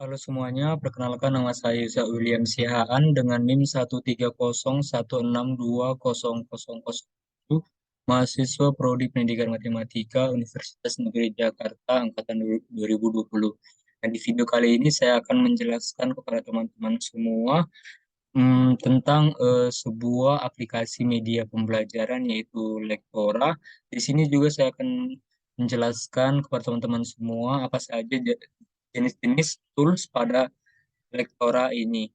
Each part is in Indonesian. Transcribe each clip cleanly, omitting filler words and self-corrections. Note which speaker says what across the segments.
Speaker 1: Halo semuanya, perkenalkan nama saya Yusa William Sihaan dengan NIM 13016620001, mahasiswa Prodi Pendidikan Matematika Universitas Negeri Jakarta Angkatan 2020. Dan di video kali ini saya akan menjelaskan kepada teman-teman semua tentang sebuah aplikasi media pembelajaran yaitu Lektora. Di sini juga saya akan menjelaskan kepada teman-teman semua apa saja jenis-jenis tools pada Lektora ini.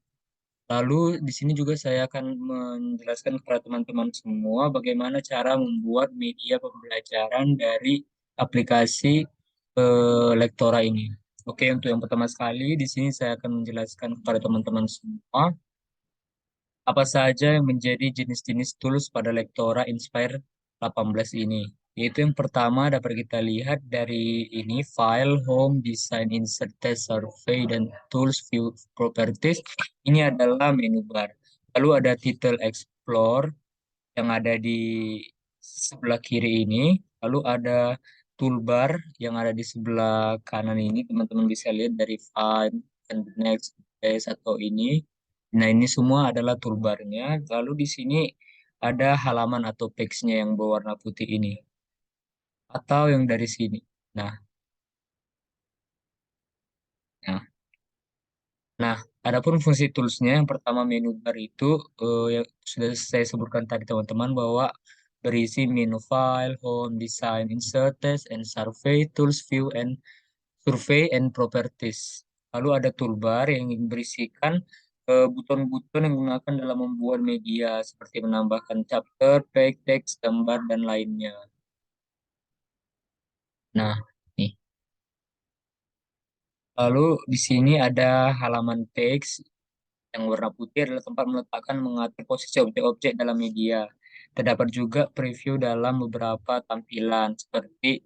Speaker 1: Lalu di sini juga saya akan menjelaskan kepada teman-teman semua bagaimana cara membuat media pembelajaran dari aplikasi Lektora ini. Oke, untuk yang pertama sekali di sini saya akan menjelaskan kepada teman-teman semua apa saja yang menjadi jenis-jenis tools pada Lektora Inspire 18 ini? Yaitu yang pertama dapat kita lihat dari ini file, home, design, insert, test, survey, dan tools, view, properties. Ini adalah menu bar. Lalu ada title explore yang ada di sebelah kiri ini. Lalu ada toolbar yang ada di sebelah kanan ini. Teman-teman bisa lihat dari find, and next, test, atau ini. Nah, ini semua adalah toolbarnya. Lalu di sini ada halaman atau page-nya yang berwarna putih ini. Atau yang dari sini. Nah, nah, nah, adapun fungsi tools-nya yang pertama menu bar itu yang sudah saya sebutkan tadi teman-teman bahwa berisi menu file, home, design, insert, test, and survey, tools, view, and survey and properties. Lalu ada toolbar yang berisikan buton-buton yang digunakan dalam membuat media seperti menambahkan chapter, page, teks, gambar, dan lainnya. Nah, nih. Lalu di sini ada halaman teks yang warna putih adalah tempat meletakkan mengatur posisi objek-objek dalam media. Terdapat juga preview dalam beberapa tampilan seperti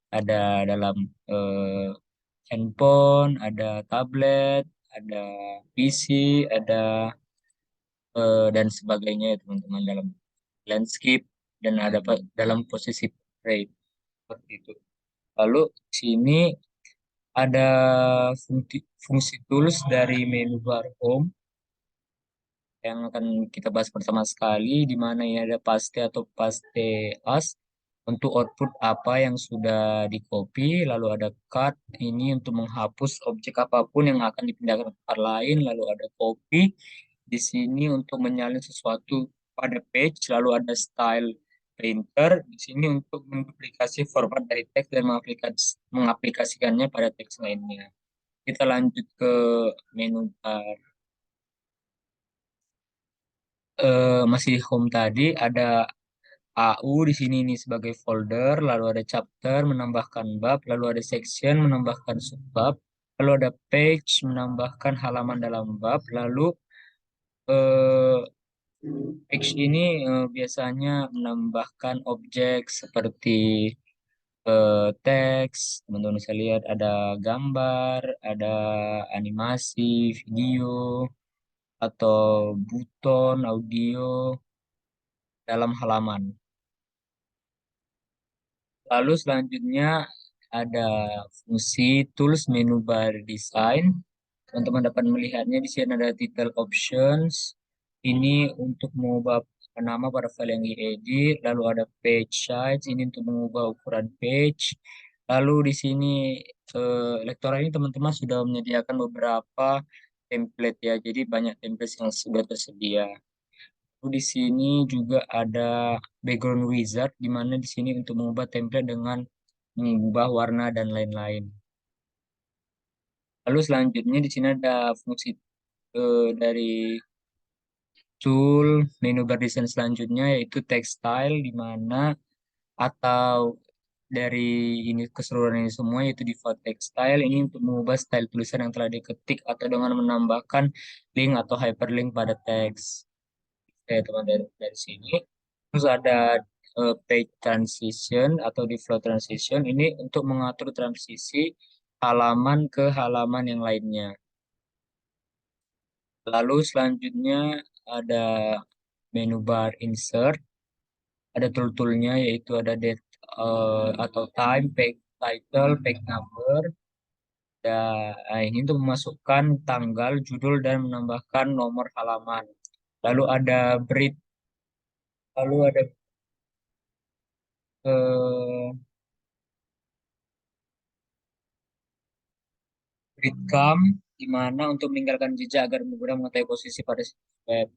Speaker 1: ada dalam eh, handphone, ada tablet, ada PC, ada dan sebagainya ya teman-teman dalam landscape dan ada dalam posisi portrait seperti itu. Lalu di sini ada fungsi tools dari menu bar home yang akan kita bahas pertama sekali, di mana ini ada paste atau paste as untuk output apa yang sudah di copy, lalu ada cut ini untuk menghapus objek apapun yang akan dipindahkan ke tempat lain, lalu ada copy di sini untuk menyalin sesuatu pada page, lalu ada style printer di sini untuk menduplikasi format dari teks dan mengaplikasikannya pada teks lainnya. Kita lanjut ke menu bar. Masih di home tadi ada AU di sini nih sebagai folder, lalu ada chapter menambahkan bab, lalu ada section menambahkan subbab, lalu ada page menambahkan halaman dalam bab, lalu eh, page ini biasanya menambahkan objek seperti teks, teman-teman bisa lihat ada gambar, ada animasi, video, atau buton, audio dalam halaman. Lalu selanjutnya ada fungsi tools menu bar design. Teman-teman dapat melihatnya di sini ada title options. Ini untuk mengubah nama pada file yang diedit. Lalu ada page size. Ini untuk mengubah ukuran page. Lalu di sini Lektora ini teman-teman sudah menyediakan beberapa template ya. Jadi banyak template yang sudah tersedia. Lalu di sini juga ada background wizard, di mana di sini untuk mengubah template dengan mengubah warna dan lain-lain. Lalu selanjutnya di sini ada fungsi dari tool menu bar desain selanjutnya yaitu textile, di mana atau dari ini keseluruhan ini semua yaitu default textile ini untuk mengubah style tulisan yang telah diketik atau dengan menambahkan link atau hyperlink pada teks. Teman dari sini. Terus ada page transition atau di flow transition ini untuk mengatur transisi halaman ke halaman yang lainnya. Lalu selanjutnya ada menu bar insert, ada tool-toolnya yaitu ada date atau time, page title, page number, Ini untuk memasukkan tanggal, judul, dan menambahkan nomor halaman. Lalu ada breed, lalu ada eh, breadcrumb, di mana untuk meninggalkan jejak agar mudah mengetahui posisi pada situs web.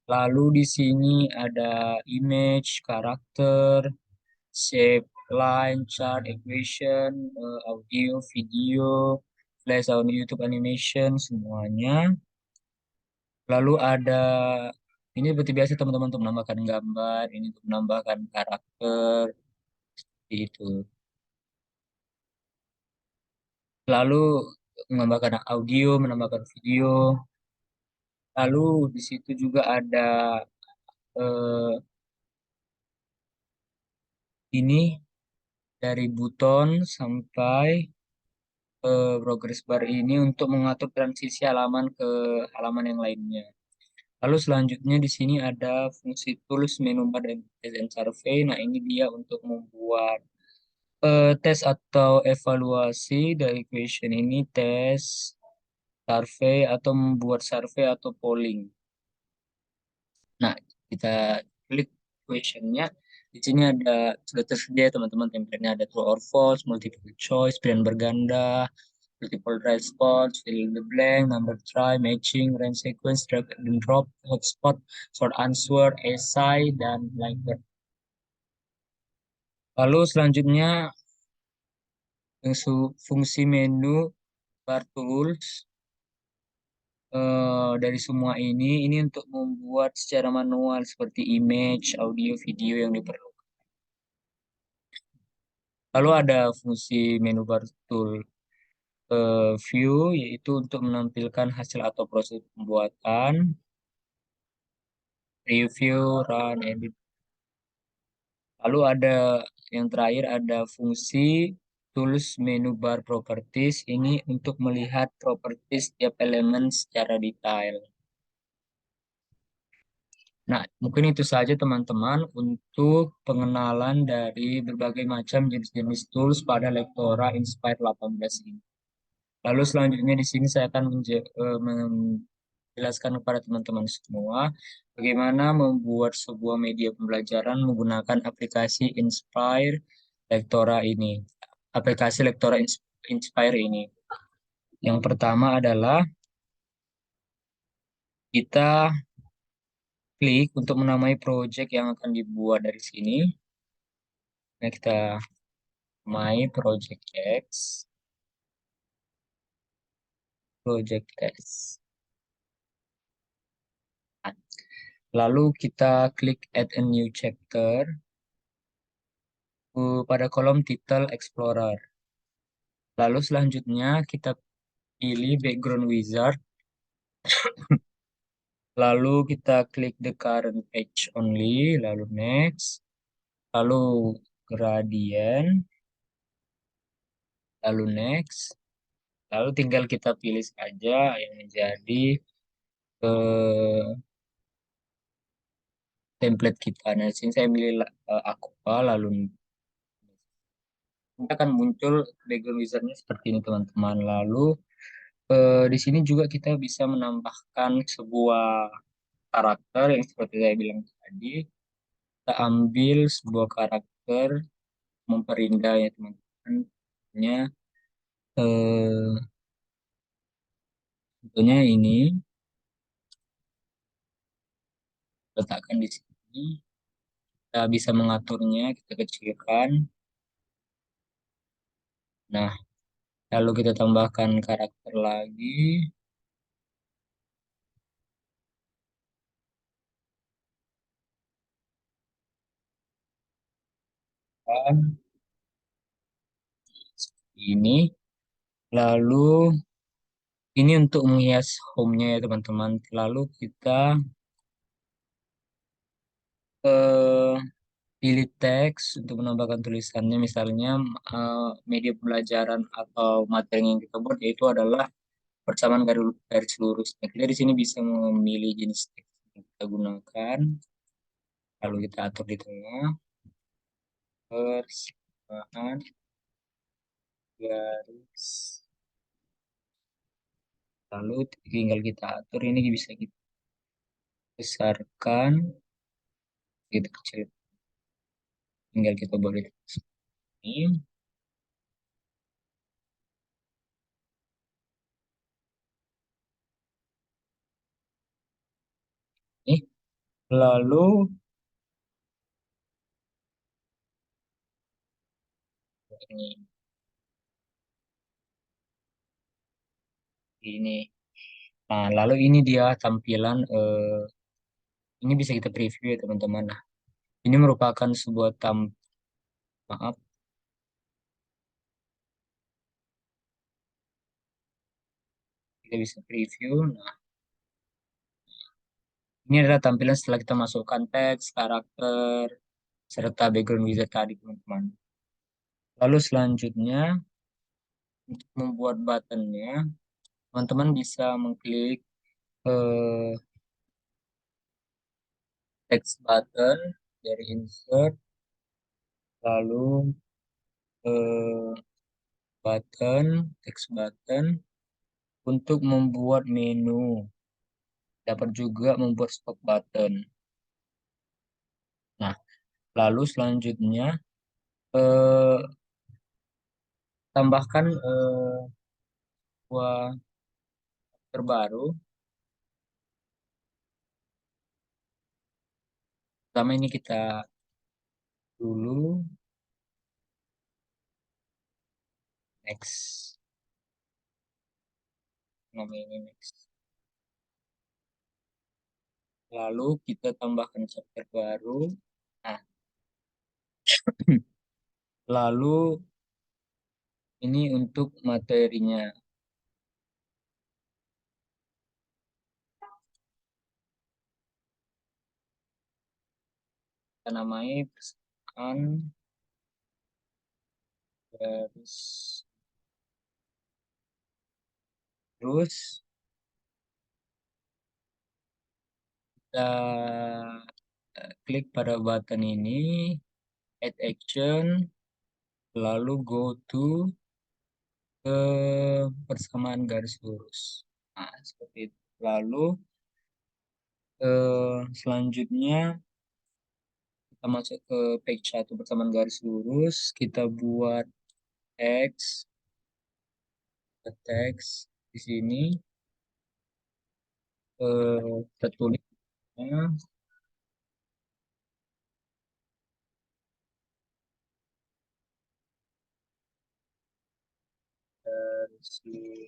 Speaker 1: Lalu di sini ada image, karakter, shape, line, chart, equation, audio, video, flash audio, YouTube animation, semuanya. Lalu ada ini seperti biasa teman-teman untuk menambahkan gambar, ini untuk menambahkan karakter, seperti itu. Lalu menambahkan audio, menambahkan video. Lalu di situ juga ada eh, ini dari button sampai progress bar ini untuk mengatur transisi halaman ke halaman yang lainnya. Lalu selanjutnya di sini ada fungsi tools, menu bar, dan test and survey. Nah, ini dia untuk membuat tes atau evaluasi dari question ini, tes, survei, atau membuat survei atau polling. Nah, kita klik questionnya. Di sini ada sudah tersedia teman-teman template-nya, ada true or false, multiple choice, pilihan berganda, multiple response, fill in the blank, number try, matching, range sequence, drag and drop, hotspot, short answer, essay, dan like that. Lalu selanjutnya fungsi menu bar tools dari semua ini untuk membuat secara manual seperti image, audio, video yang diperlukan. Lalu ada fungsi menu bar tool view, yaitu untuk menampilkan hasil atau proses pembuatan, review, run, edit. Lalu ada yang terakhir ada fungsi tools menu bar properties, ini untuk melihat properties setiap elemen secara detail. Nah, mungkin itu saja teman-teman untuk pengenalan dari berbagai macam jenis-jenis tools pada Lektora Inspire 18 ini. Lalu selanjutnya di sini saya akan menjelaskan kepada teman-teman semua bagaimana membuat sebuah media pembelajaran menggunakan aplikasi Inspire Lektora ini. Aplikasi Lektora Inspire ini. Yang pertama adalah kita klik untuk menamai project yang akan dibuat dari sini. Nah, kita My Project X, Project X. Nah, lalu kita klik Add a New Chapter pada kolom Title Explorer. Lalu selanjutnya kita pilih Background Wizard. Lalu kita klik The Current Page Only. Lalu Next. Lalu Gradient. Lalu Next. Lalu tinggal kita pilih saja yang menjadi eh, template kita. Nah, di sini saya pilih Aqua, lalu nanti akan muncul background wizardnya seperti ini teman-teman. Lalu di sini juga kita bisa menambahkan sebuah karakter yang seperti saya bilang tadi. Kita ambil sebuah karakter, memperindah ya teman-teman. Tentunya, eh, tentunya ini letakkan di sini. Kita bisa mengaturnya, kita kecilkan. Nah, lalu kita tambahkan karakter lagi. Dan ini. Lalu ini untuk menghias home-nya ya teman-teman. Lalu kita eh, pilih teks untuk menambahkan tulisannya. Misalnya media pembelajaran atau materi yang kita buat yaitu adalah persamaan garis lurus. Nah, kita di sini bisa memilih jenis teks yang kita gunakan. Lalu kita atur di tengah persamaan garis Lalu tinggal kita atur ini bisa kita besarkan, kita kecil, tinggal kita boleh ini. Nih. Lalu ini, ini. Nah, lalu ini dia tampilan ini bisa kita preview ya teman-teman. Nah, ini merupakan sebuah maaf, kita bisa preview. Nah, ini adalah tampilan setelah kita masukkan teks, karakter, serta background wizard tadi teman-teman. Lalu selanjutnya untuk membuat buttonnya, teman-teman bisa mengklik eh, text button dari insert, lalu eh, button, text button untuk membuat menu. Dapat juga membuat stop button. Nah, lalu selanjutnya eh, tambahkan buah terbaru. Pertama ini kita dulu next, namanya ini next. Lalu kita tambahkan chapter baru. Nah, lalu ini untuk materinya. Kita namai persamaan garis, terus kita klik pada button ini, add action, lalu go to ke persamaan garis lurus. Nah, seperti itu. Lalu selanjutnya kita masuk ke page 1 persamaan garis lurus, kita buat teks, di sini kita tulisnya garis lurus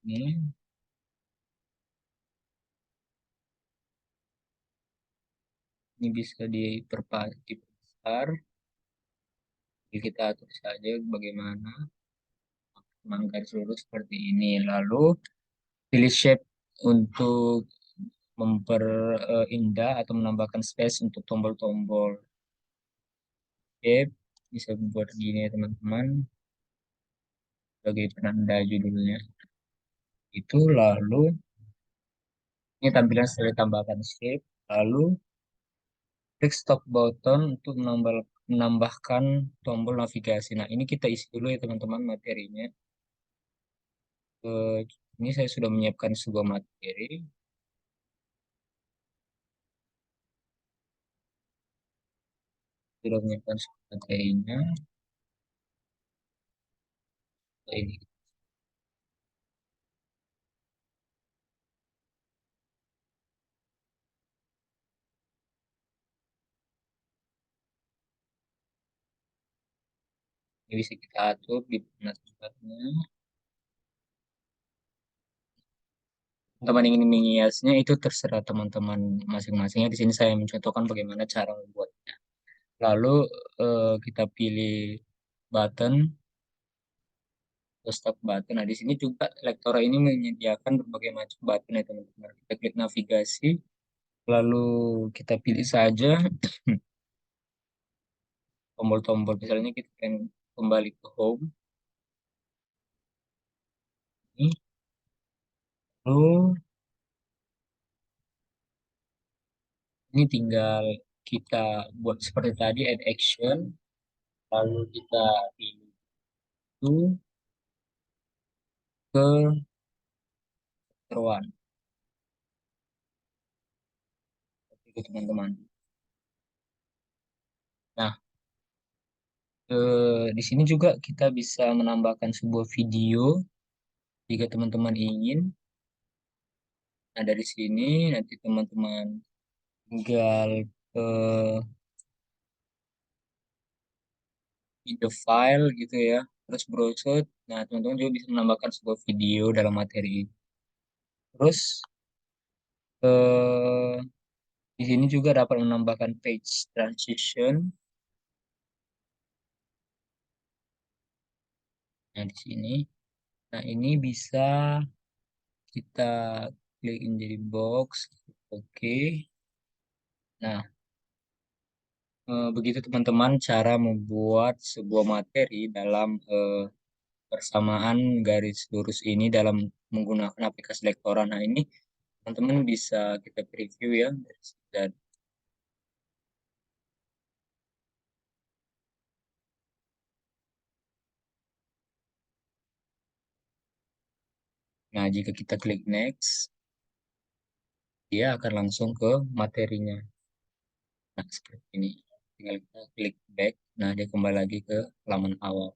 Speaker 1: ini. Ini bisa diperbesar, jadi kita atur saja bagaimana memang garis lurus seperti ini. Lalu pilih shape untuk memperindah atau menambahkan space untuk tombol-tombol. Shape bisa buat gini ya teman-teman, sebagai penanda judulnya. Itu lalu ini tampilan setelah ditambahkan shape. Lalu klik stop button untuk menambahkan tombol navigasi. Nah, ini kita isi dulu ya teman-teman materinya. Eh, ini saya sudah menyiapkan sebuah materi. Sudah menyiapkan sebuah materinya. Ini, ini bisa kita atur di mana tempatnya. Teman ingin menghiasnya itu terserah teman-teman masing-masingnya. Di sini saya mencontohkan bagaimana cara membuatnya. Lalu kita pilih button, stop button. Nah, di sini juga Lektora ini menyediakan berbagai macam button ya teman-teman. Kita klik navigasi, lalu kita pilih saja tombol-tombol. Misalnya kita pengen kembali ke home. Ini, lalu ini tinggal kita buat seperti tadi, add action. Lalu kita pilih itu ke seruan. Itu teman-teman. Nah, di sini juga kita bisa menambahkan sebuah video jika teman-teman ingin. Nah, dari sini nanti teman-teman tinggal ke video file gitu ya, terus browse. Nah, teman-teman juga bisa menambahkan sebuah video dalam materi ini. Terus eh, di sini juga dapat menambahkan page transition. Nah, di sini. Nah, ini bisa kita klik menjadi box. Oke. Nah, begitu teman-teman cara membuat sebuah materi dalam persamaan garis lurus ini dalam menggunakan aplikasi Lektora. Nah, ini teman-teman bisa kita preview ya. Dan, nah, jika kita klik next, dia akan langsung ke materinya. Nah, seperti ini. Tinggal kita klik back. Nah, dia kembali lagi ke halaman awal.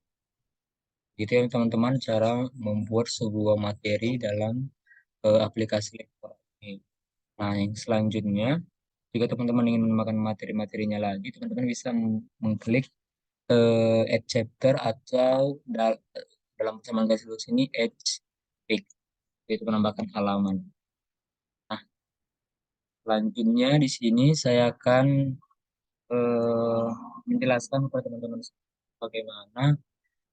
Speaker 1: Gitu ya teman-teman cara membuat sebuah materi dalam aplikasi Lektora ini. Nah, yang selanjutnya, jika teman-teman ingin menambahkan materi-materinya lagi, teman-teman bisa mengklik add chapter atau dalam persamaan garis lurus ini add page, yaitu menambahkan halaman. Nah, selanjutnya di sini saya akan eh, menjelaskan kepada teman-teman bagaimana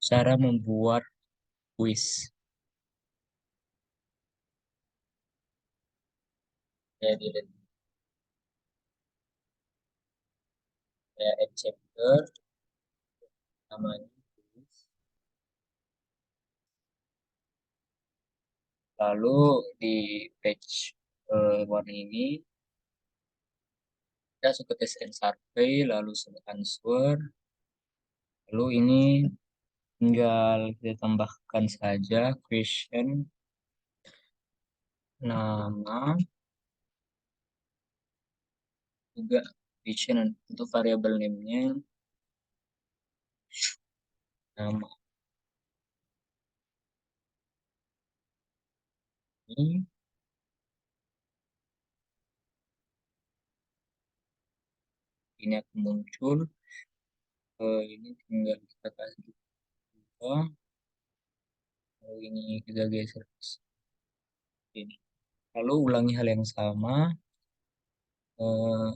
Speaker 1: cara membuat quiz. Jadi saya add chapter namanya quiz. Lalu di page warna ini kita suka tes and survey, lalu sudah answer, lalu ini tinggal kita tambahkan saja question, nama, juga question untuk variabel name-nya, nama ini, ini akan muncul, ini tinggal kita kasih juga, lalu ini kita geser ke sini. Lalu ulangi hal yang sama, eh,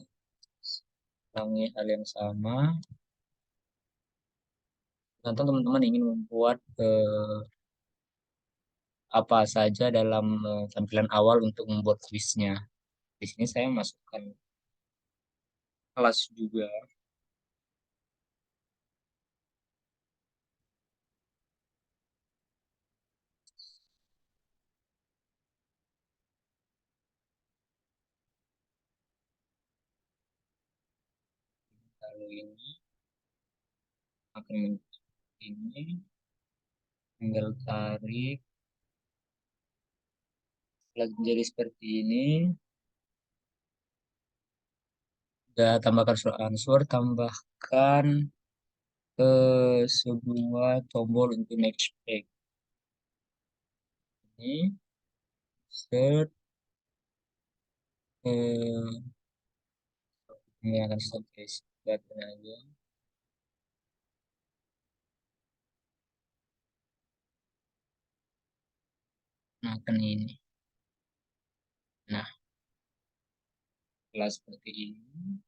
Speaker 1: ulangi hal yang sama. Contoh teman-teman ingin membuat apa saja dalam tampilan awal untuk membuat kuisnya. Di sini saya masukkan kelas juga. Lalu ini akan ini tinggal tarik jadi seperti ini. Udah tambahkan soal answer, tambahkan sebuah tombol untuk next page. Ini set eh, ini akan sampai sekian aja. Nah, akan ini. Nah, setelah seperti ini.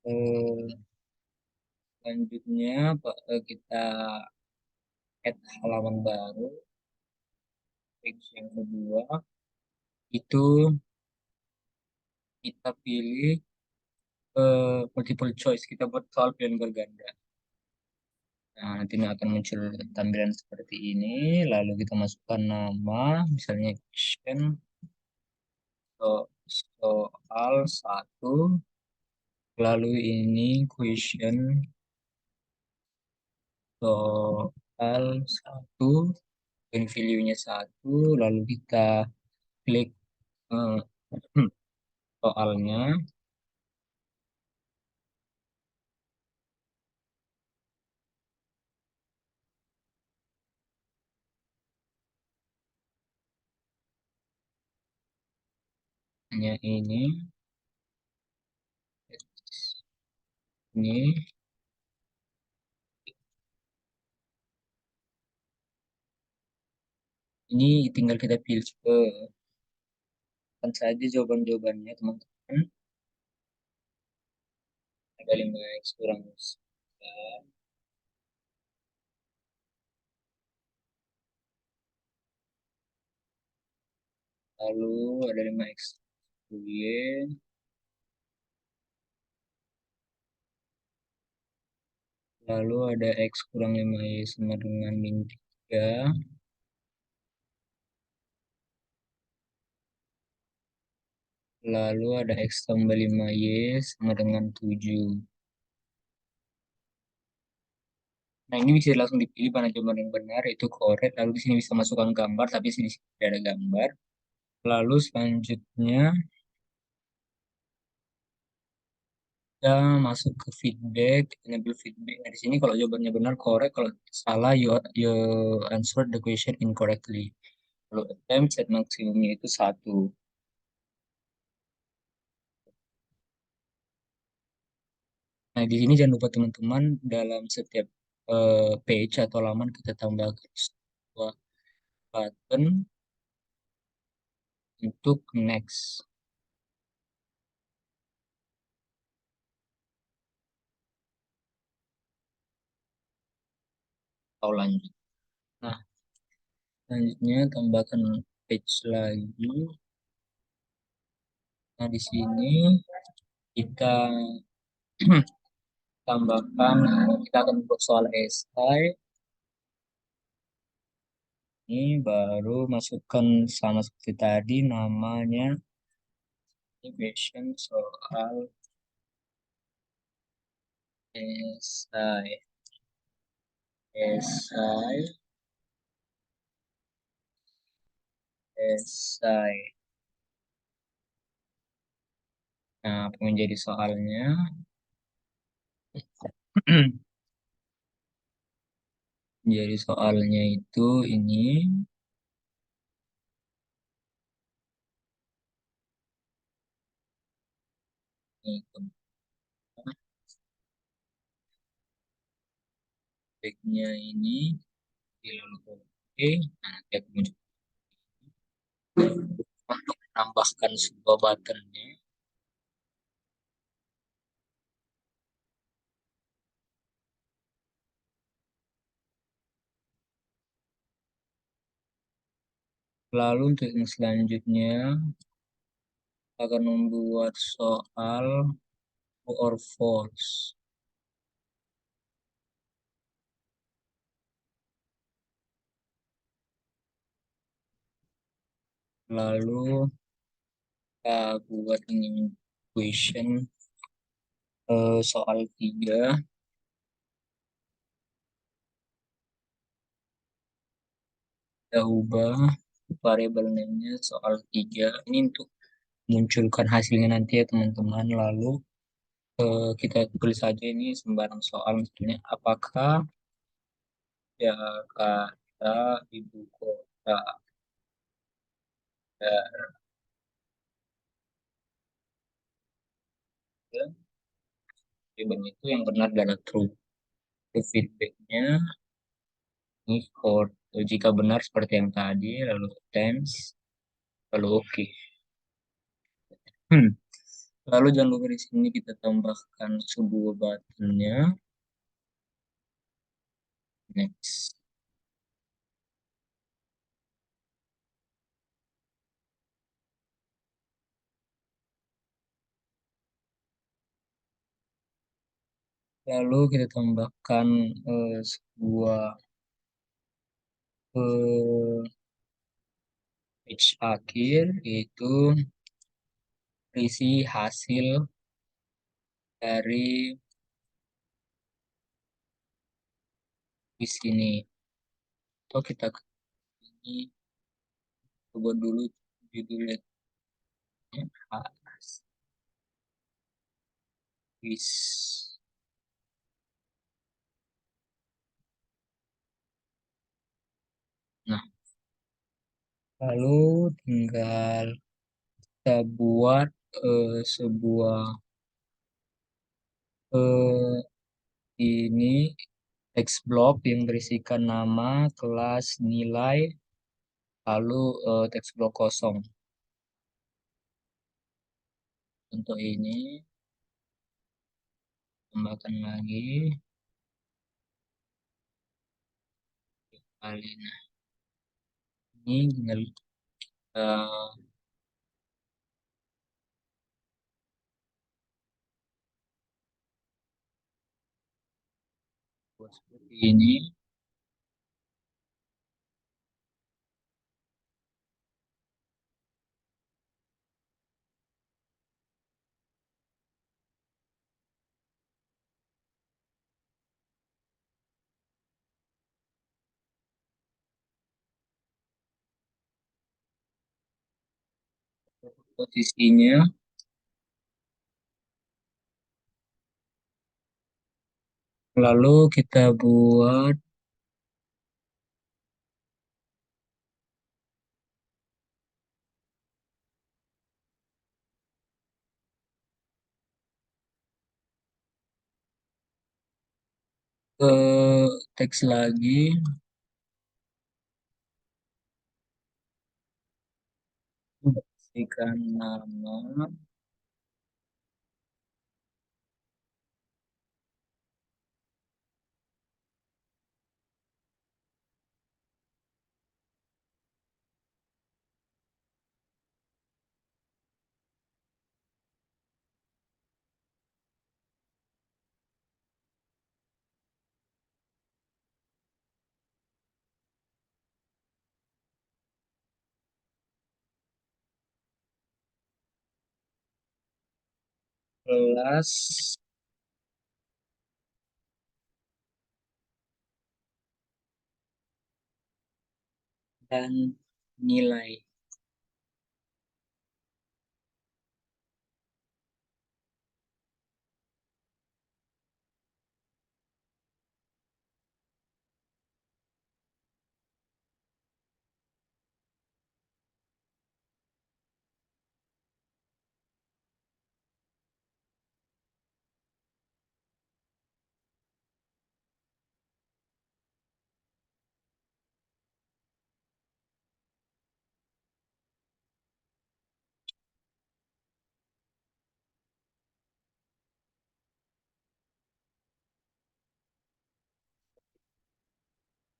Speaker 1: Eh, Selanjutnya kita add halaman baru. Page yang kedua itu kita pilih multiple choice. Kita buat soal pilihan berganda. Nah, nanti akan muncul tampilan seperti ini. Lalu kita masukkan nama, misalnya question soal satu. Lalu ini question soal satu, dan value-nya satu, lalu kita klik eh, soalnya, hanya ini, ini tinggal kita pilih saja jawaban-jawabannya teman-teman. Ada 5x kurang 9, lalu ada 5x y, lalu ada x kurang 5y sama dengan min 3, lalu ada x tambah 5y sama dengan 7. Nah, ini bisa langsung dipilih mana jawaban yang benar, itu correct. Lalu di sini bisa masukkan gambar, tapi di sini tidak ada gambar. Lalu selanjutnya kita masuk ke feedback, enable feedback. Nah, di sini kalau jawabannya benar correct, kalau salah you answer the question incorrectly. Lalu attempt set maksimumnya itu 1. Nah, di sini jangan lupa teman-teman dalam setiap page atau halaman kita tambahkan sebuah button untuk next atau lanjut. Nah, selanjutnya tambahkan page lagi. Nah, di sini kita tambahkan, kita akan buat soal esai. Ini baru masukkan sama seperti tadi namanya, ini question soal esai. Esai, esai. Nah, apa yang menjadi soalnya? Jadi soalnya itu ini, ini topiknya ini, lalu oke. Nah, nanti aku menambahkan sebuah buttonnya. Lalu untuk yang selanjutnya akan membuat soal true or false. Lalu kita buat ini question soal 3. Kita ubah variable name-nya soal 3. Ini untuk munculkan hasilnya nanti ya teman-teman. Lalu kita tulis saja ini sembarang soal, misalnya apakah Jakarta ibu kota, ya, jawaban itu yang benar adalah true. Itu feedbacknya ini for jika benar seperti yang tadi, lalu tense, lalu oke. Hmm. Lalu jangan lupa di sini kita tambahkan sebuah buttonnya next. Lalu kita tambahkan sebuah eh, page akhir, yaitu berisi hasil dari di sini. Atau kita ke sini, coba dulu judulnya Aras Wis. Nah, lalu tinggal kita buat sebuah eh, ini teks blok yang berisikan nama, kelas, nilai, lalu teks blok kosong. Untuk ini, tambahkan lagi kali. Nah, ini tinggal eh, buat seperti ini. Posisinya, lalu kita buat teks lagi, berikan nama, kelas, dan nilai.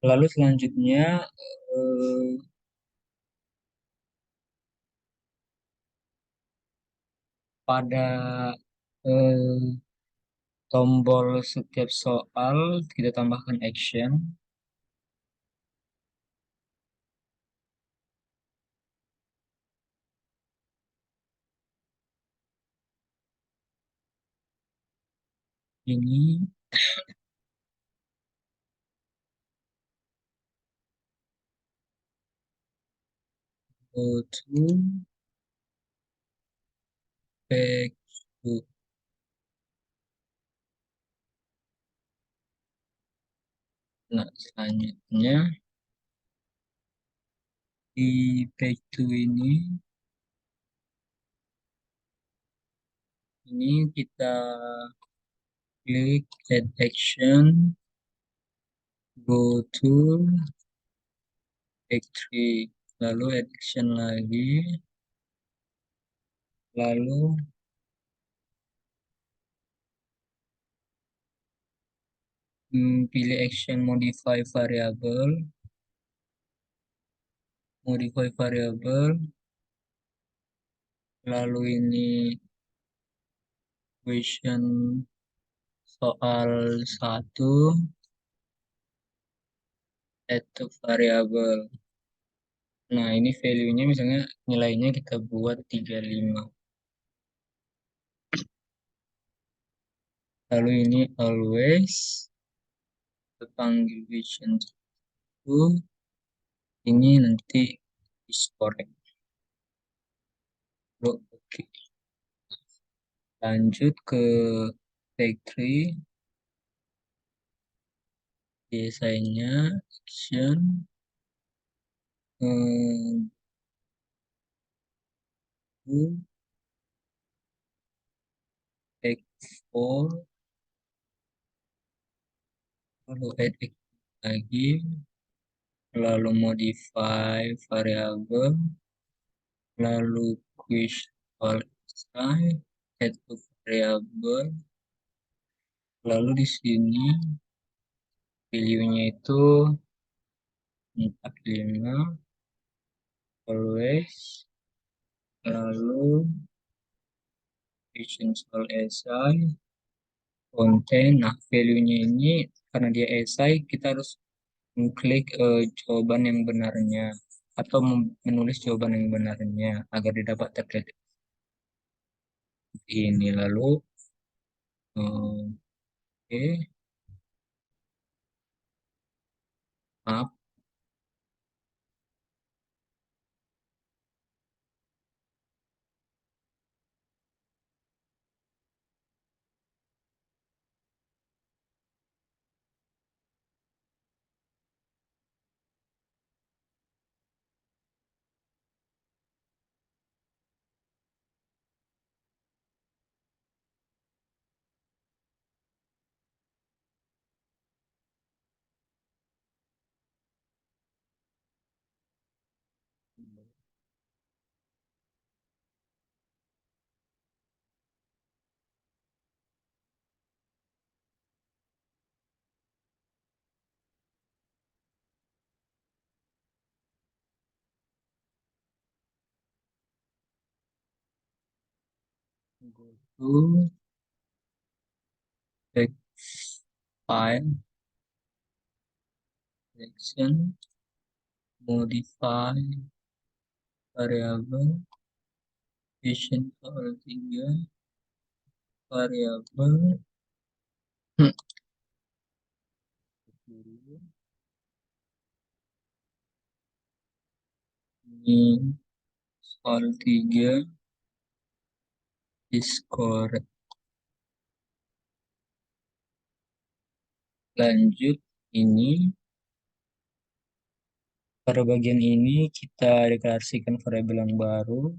Speaker 1: Lalu selanjutnya eh, pada eh, tombol setiap soal kita tambahkan action. Ini go to back to. Nah, selanjutnya di back to ini kita klik add action, go to back three, lalu add action lagi, lalu pilih action modify variable, lalu ini question soal satu, add to variable. Nah, ini value-nya misalnya nilainya kita buat 35. Lalu ini always, terpanggil vision to, ini nanti discorrect. Oke. Lanjut ke take 3, biasanya action, to take 4, lalu add lagi, lalu modify variabel, lalu visual sign, add to variable, lalu di sini value-nya itu 45, always, lalu visual si, konten. Nah, value-nya ini karena dia esai, kita harus mengklik jawaban yang benarnya atau menulis jawaban yang benarnya agar didapat terkait ini. Lalu oke, maaf, go to text file, section, modify variabel, vision soal 3, variabel, ini soal 3 discord. Lanjut, ini pada bagian ini kita deklarasikan variabel yang baru.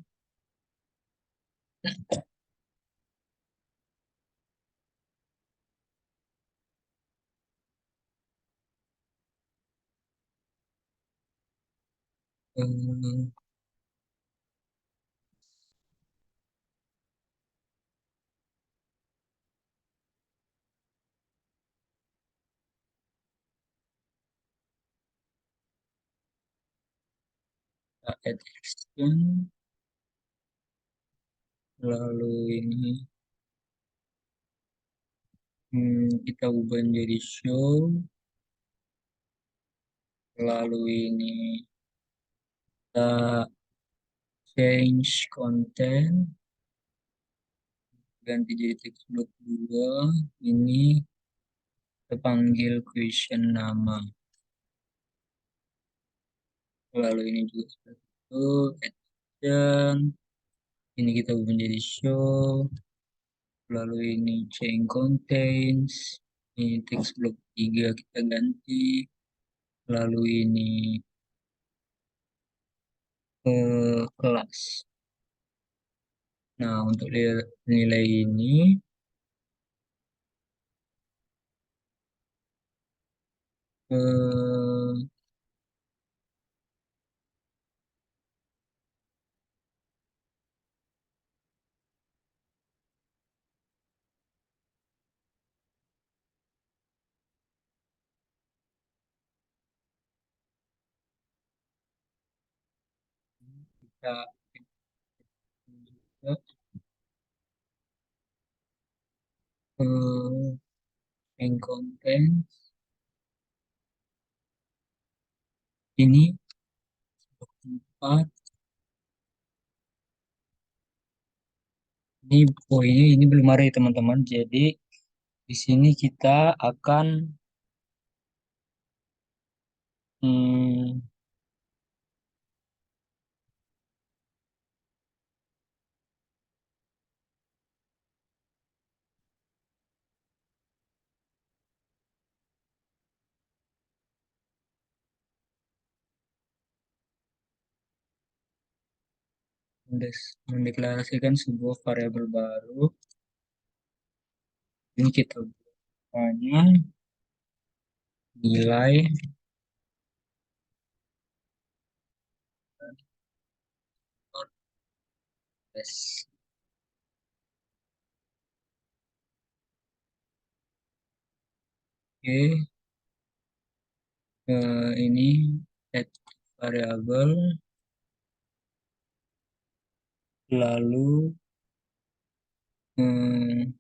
Speaker 1: Hmm, kita add action, lalu ini kita ubah menjadi show, lalu ini kita change content, ganti jadi text block 2, ini terpanggil question nama, lalu ini juga seperti itu, action, ini kita ubah menjadi show, lalu ini change contains, ini text block 3 kita ganti, lalu ini kelas. Nah, untuk nilai ini eh, kita juga yang konten ini 4, ini poinnya ini belum ada ya teman-teman, jadi Di sini kita akan hmm, mendeklarasikan sebuah variabel baru. Ini kita bukannya nilai S. Oke, ini add variabel, lalu hmm,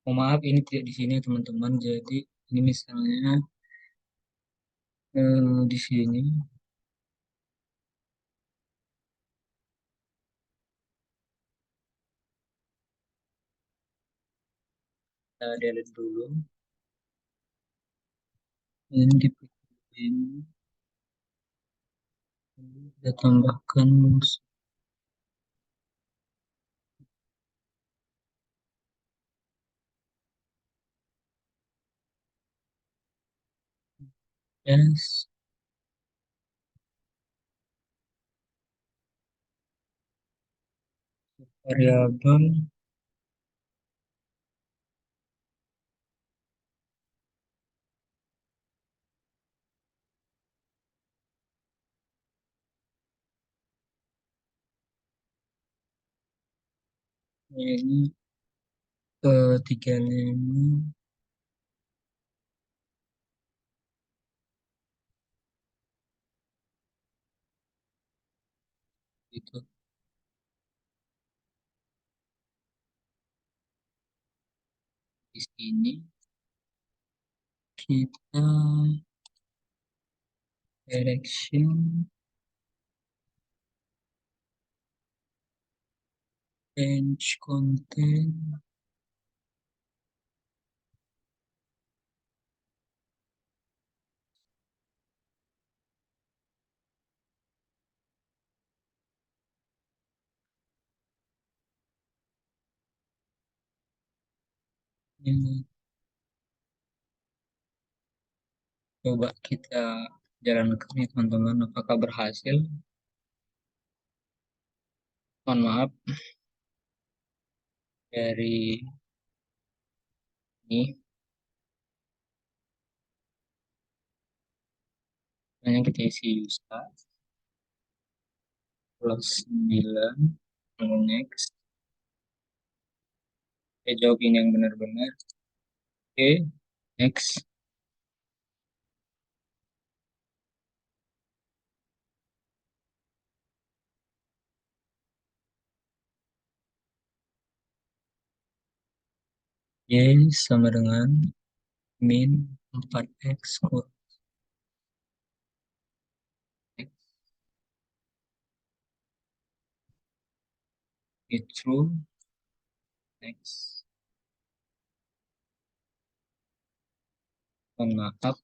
Speaker 1: oh maaf ini tidak di sini teman-teman. Jadi ini misalnya di sini kita delete dulu. Ini di ini kita tambahkan S variabel ini ketiganya ini itu di sini kita direction change content ini coba kita jalankan ya teman-teman, apakah berhasil. Mohon maaf dari ini hanya kita isi Yusta plus 9 lalu next, kita jawab ini yang benar-benar. Oke, next. Y sama dengan min 4x kurang X. It's true. Next. Mohon maaf,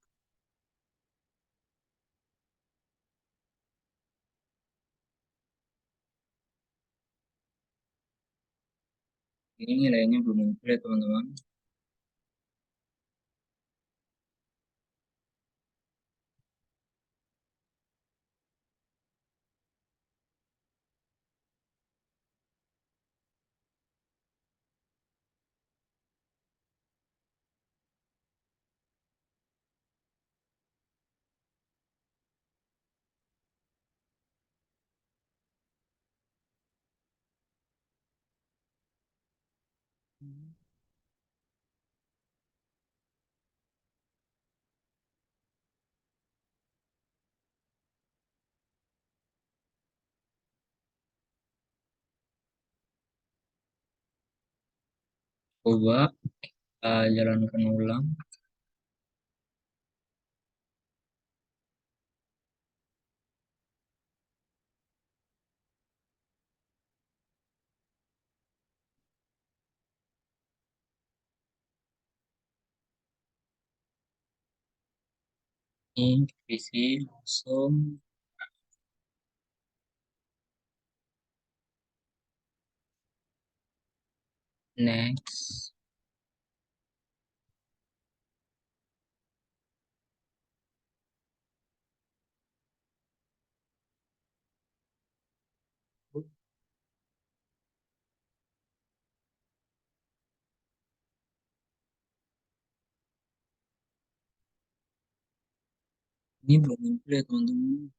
Speaker 1: ini nilainya belum muncul ya teman-teman. Coba kita jalankan ulang. Ini isi langsung next. Ini belum muncul ya teman-teman.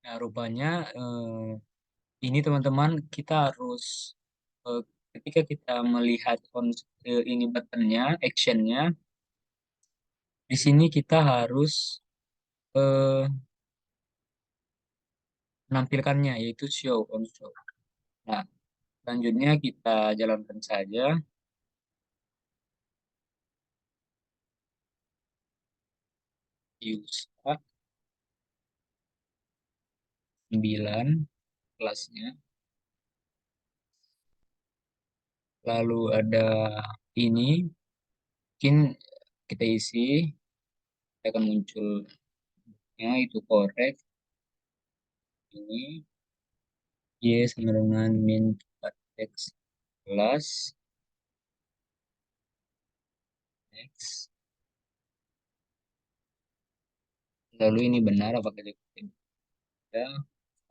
Speaker 1: Nah, rupanya ini teman-teman kita harus eh, ketika kita melihat ini buttonnya, actionnya, di sini kita harus eh, menampilkannya yaitu show on show. Nah, selanjutnya kita jalankan saja. Use 9 kelasnya. Lalu ada ini, mungkin kita isi, akan munculnya itu correct. Ini Y sama dengan min 4X kelas. Next. Lalu ini benar apakah tidak?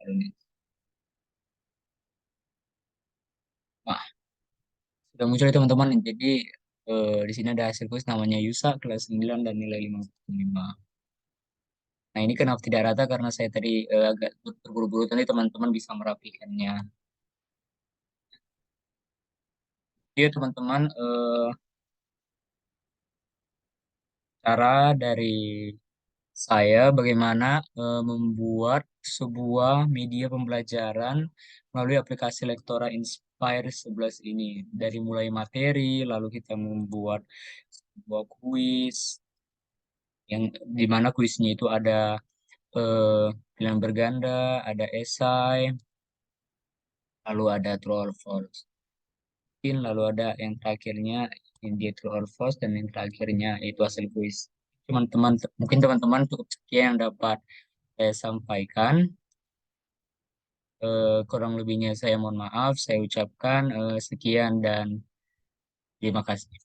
Speaker 1: Lalu next. Nah, sudah muncul ya teman-teman. Jadi di sini ada hasil kuis namanya Yusa kelas 9 dan nilai 55. Nah, ini kenapa tidak rata karena saya tadi agak terburu-buru tadi teman-teman bisa merapikannya. Dia teman-teman cara dari saya bagaimana membuat sebuah media pembelajaran melalui aplikasi Lektora Inspire 11 ini. Dari mulai materi, lalu kita membuat sebuah kuis yang di mana kuisnya itu ada pilihan berganda, ada esai, lalu ada true or false. Lalu ada yang terakhirnya yang dia true or false dan yang terakhirnya itu hasil kuis. Teman-teman, mungkin teman-teman cukup sekian yang dapat saya sampaikan. Kurang lebihnya saya mohon maaf. Saya ucapkan sekian dan terima kasih.